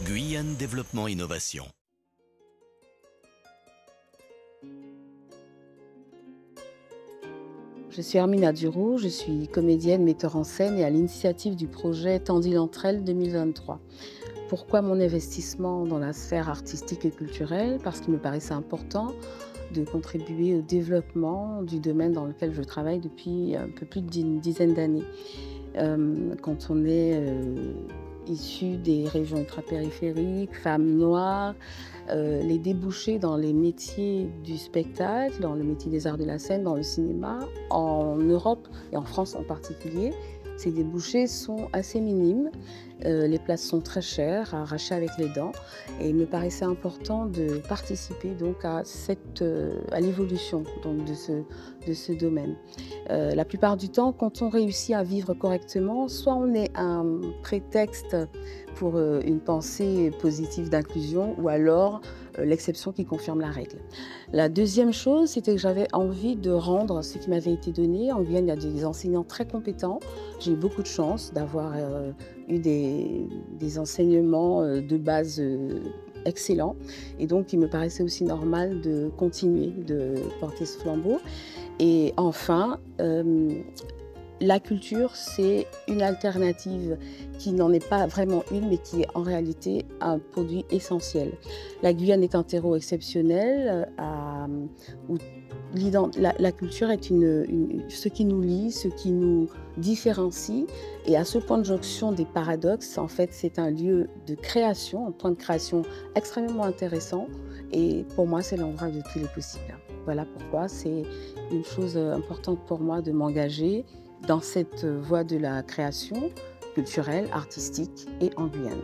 Guyane Développement Innovation. Je suis Hermina Duro, je suis comédienne, metteur en scène et à l'initiative du projet Tendil entre elles 2023. Pourquoi mon investissement dans la sphère artistique et culturelle? Parce qu'il me paraissait important de contribuer au développement du domaine dans lequel je travaille depuis un peu plus d'une dizaine d'années. Quand on est issu des régions ultrapériphériques, femmes noires, les débouchés dans les métiers du spectacle, dans le métier des arts de la scène, dans le cinéma, en Europe et en France en particulier, ces débouchés sont assez minimes. Les places sont très chères, à arracher avec les dents et il me paraissait important de participer donc à l'évolution donc de ce domaine. La plupart du temps, quand on réussit à vivre correctement, soit on est un prétexte pour une pensée positive d'inclusion ou alors l'exception qui confirme la règle. La deuxième chose, c'était que j'avais envie de rendre ce qui m'avait été donné. En Guyane, il y a des enseignants très compétents. J'ai eu beaucoup de chance d'avoir eu des enseignements de base excellents. Et donc, il me paraissait aussi normal de continuer de porter ce flambeau. Et enfin, la culture, c'est une alternative qui n'en est pas vraiment une, mais qui est en réalité un produit essentiel. La Guyane est un terreau exceptionnel où la culture est ce qui nous lie, ce qui nous différencie. Et à ce point de jonction des paradoxes, en fait, c'est un lieu de création, un point de création extrêmement intéressant. Et pour moi, c'est l'endroit de tous les possibles. Voilà pourquoi c'est une chose importante pour moi de m'engager dans cette voie de la création culturelle, artistique et en Guyane.